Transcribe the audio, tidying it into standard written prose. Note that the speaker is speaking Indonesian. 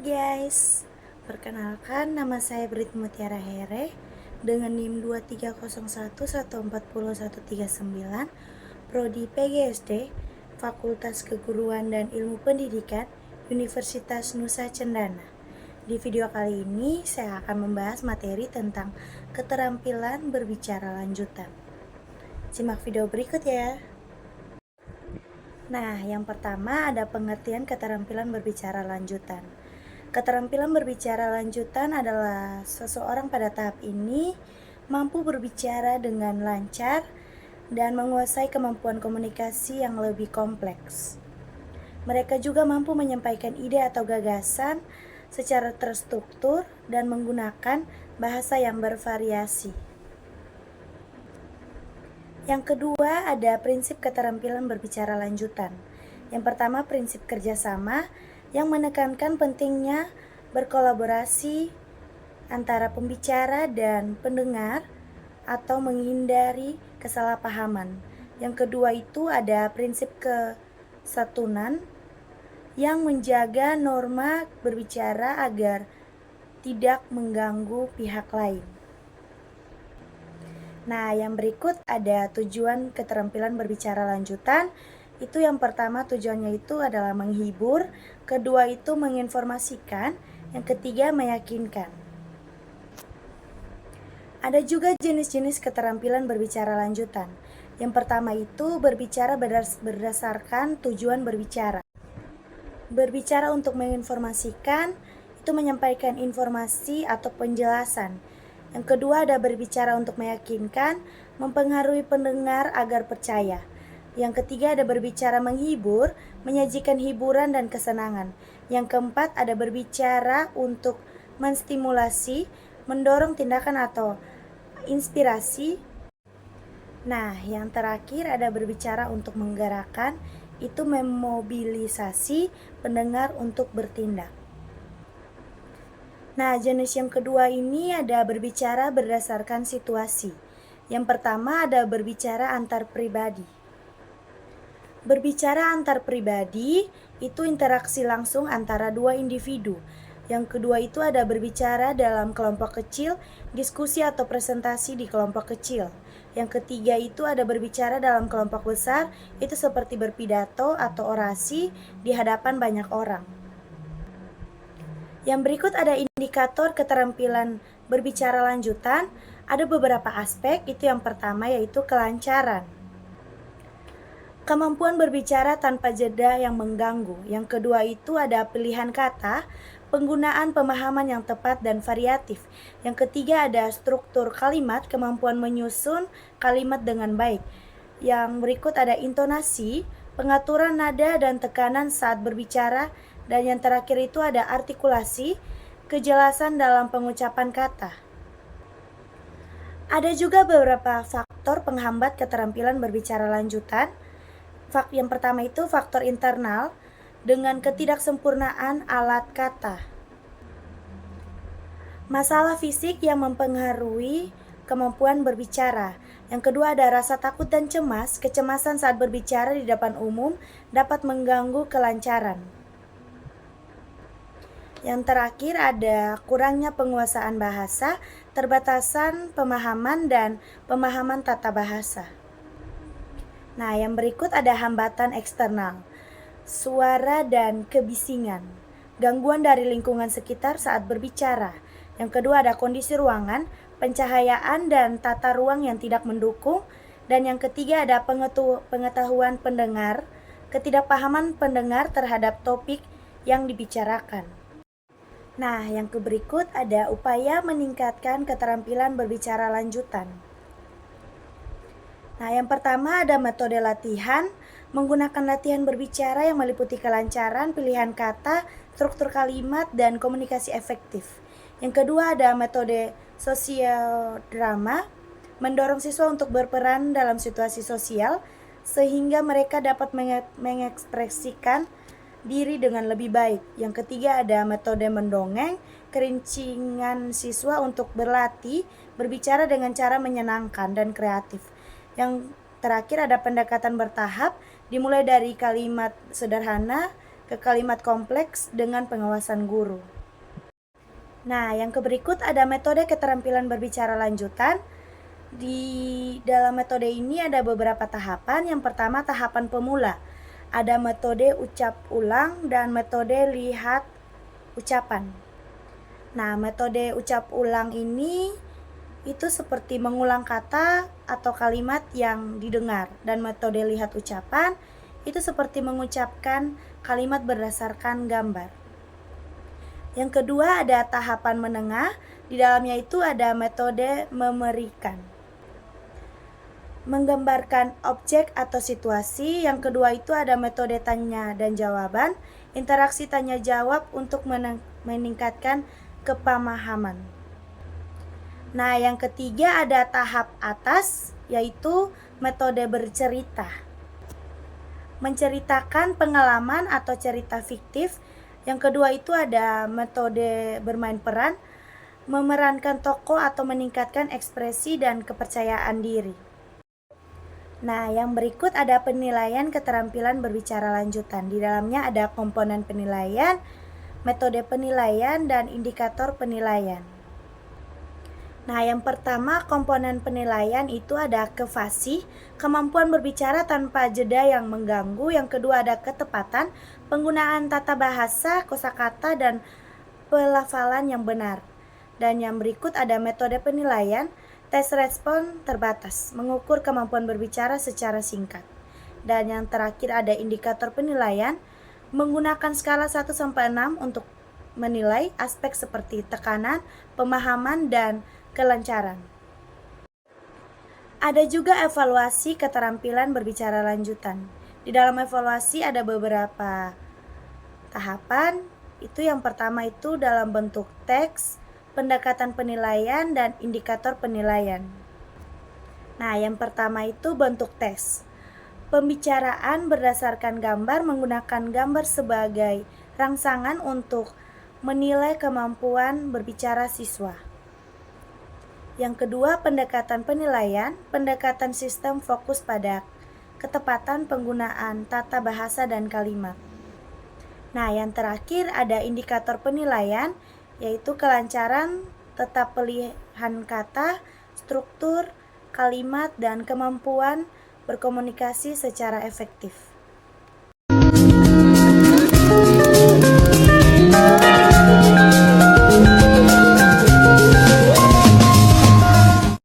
guys, perkenalkan nama saya Brit Mutiara Here dengan NIM 2301140139, Prodi PGSD, Fakultas Keguruan dan Ilmu Pendidikan, Universitas Nusa Cendana. Di video kali ini saya akan membahas materi tentang keterampilan berbicara lanjutan. Simak video berikut ya. Nah, yang pertama ada pengertian keterampilan berbicara lanjutan. Keterampilan berbicara lanjutan adalah seseorang pada tahap ini mampu berbicara dengan lancar dan menguasai kemampuan komunikasi yang lebih kompleks. Mereka juga mampu menyampaikan ide atau gagasan secara terstruktur dan menggunakan bahasa yang bervariasi. Yang kedua, ada prinsip keterampilan berbicara lanjutan. Yang pertama, prinsip kerjasama yang menekankan pentingnya berkolaborasi antara pembicara dan pendengar atau menghindari kesalahpahaman. Yang kedua itu ada prinsip kesatuan yang menjaga norma berbicara agar tidak mengganggu pihak lain. Nah, yang berikut ada tujuan keterampilan berbicara lanjutan. Itu yang pertama tujuannya itu adalah menghibur, kedua itu menginformasikan, yang ketiga meyakinkan. Ada juga jenis-jenis keterampilan berbicara lanjutan. Yang pertama itu berbicara berdasarkan tujuan berbicara. Berbicara untuk menginformasikan, itu menyampaikan informasi atau penjelasan. Yang kedua ada berbicara untuk meyakinkan, mempengaruhi pendengar agar percaya. Yang ketiga ada berbicara menghibur, menyajikan hiburan dan kesenangan. Yang keempat ada berbicara untuk menstimulasi, mendorong tindakan atau inspirasi. Nah, yang terakhir ada berbicara untuk menggerakkan, itu memobilisasi pendengar untuk bertindak. Nah, jenis yang kedua ini ada berbicara berdasarkan situasi. Yang pertama ada berbicara antar pribadi. Berbicara antar pribadi itu interaksi langsung antara dua individu. Yang kedua itu ada berbicara dalam kelompok kecil, diskusi atau presentasi di kelompok kecil. Yang ketiga itu ada berbicara dalam kelompok besar, itu seperti berpidato atau orasi di hadapan banyak orang. Yang berikut ada indikator keterampilan berbicara lanjutan. Ada beberapa aspek, itu yang pertama yaitu kelancaran. Kemampuan berbicara tanpa jeda yang mengganggu. Yang kedua itu ada pilihan kata, penggunaan pemahaman yang tepat dan variatif. Yang ketiga ada struktur kalimat, kemampuan menyusun kalimat dengan baik. Yang berikut ada intonasi, pengaturan nada dan tekanan saat berbicara. Dan yang terakhir itu ada artikulasi, kejelasan dalam pengucapan kata. Ada juga beberapa faktor penghambat keterampilan berbicara lanjutan. Yang pertama itu faktor internal dengan ketidaksempurnaan alat kata. Masalah fisik yang mempengaruhi kemampuan berbicara. Yang kedua ada rasa takut dan cemas. Kecemasan saat berbicara di depan umum dapat mengganggu kelancaran. Yang terakhir ada kurangnya penguasaan bahasa, terbatasan pemahaman dan pemahaman tata bahasa. Nah, yang berikut ada hambatan eksternal, suara dan kebisingan, gangguan dari lingkungan sekitar saat berbicara. Yang kedua ada kondisi ruangan, pencahayaan dan tata ruang yang tidak mendukung. Dan yang ketiga ada pengetahuan pendengar, ketidakpahaman pendengar terhadap topik yang dibicarakan. Nah, yang berikut ada upaya meningkatkan keterampilan berbicara lanjutan. Nah, yang pertama ada metode latihan, menggunakan latihan berbicara yang meliputi kelancaran, pilihan kata, struktur kalimat, dan komunikasi efektif. Yang kedua ada metode sosiodrama, mendorong siswa untuk berperan dalam situasi sosial, sehingga mereka dapat mengekspresikan diri dengan lebih baik. Yang ketiga ada metode mendongeng, kerincingan siswa untuk berlatih berbicara dengan cara menyenangkan dan kreatif. Yang terakhir ada pendekatan bertahap, dimulai dari kalimat sederhana ke kalimat kompleks dengan pengawasan guru. Nah, yang berikut ada metode keterampilan berbicara lanjutan. Di dalam metode ini ada beberapa tahapan. Yang pertama, tahapan pemula. Ada metode ucap ulang dan metode lihat ucapan. Nah, metode ucap ulang ini itu seperti mengulang kata atau kalimat yang didengar, dan metode lihat ucapan itu seperti mengucapkan kalimat berdasarkan gambar. Yang kedua ada tahapan menengah, di dalamnya itu ada metode memerikan, menggambarkan objek atau situasi. Yang kedua itu ada metode tanya dan jawaban, interaksi tanya jawab untuk meningkatkan kepemahaman. Nah, yang ketiga ada tahap atas, yaitu metode bercerita, menceritakan pengalaman atau cerita fiktif. Yang kedua itu ada metode bermain peran, memerankan tokoh atau meningkatkan ekspresi dan kepercayaan diri. Nah, yang berikut ada penilaian keterampilan berbicara lanjutan. Di dalamnya ada komponen penilaian, metode penilaian, dan indikator penilaian. Nah, yang pertama komponen penilaian itu ada kefasih, kemampuan berbicara tanpa jeda yang mengganggu. Yang kedua ada ketepatan, penggunaan tata bahasa, kosakata, dan pelafalan yang benar. Dan yang berikut ada metode penilaian, tes respon terbatas, mengukur kemampuan berbicara secara singkat. Dan yang terakhir ada indikator penilaian, menggunakan skala 1-6 untuk menilai aspek seperti tekanan, pemahaman, dan kelancaran. Ada juga evaluasi keterampilan berbicara lanjutan. Di dalam evaluasi ada beberapa tahapan. Itu yang pertama itu dalam bentuk teks, pendekatan penilaian, dan indikator penilaian. Nah, yang pertama itu bentuk teks. Pembicaraan berdasarkan gambar, menggunakan gambar sebagai rangsangan untuk menilai kemampuan berbicara siswa. Yang kedua, pendekatan penilaian, pendekatan sistem fokus pada ketepatan penggunaan tata bahasa dan kalimat. Nah, yang terakhir ada indikator penilaian, yaitu kelancaran tetap pilihan kata, struktur, kalimat, dan kemampuan berkomunikasi secara efektif.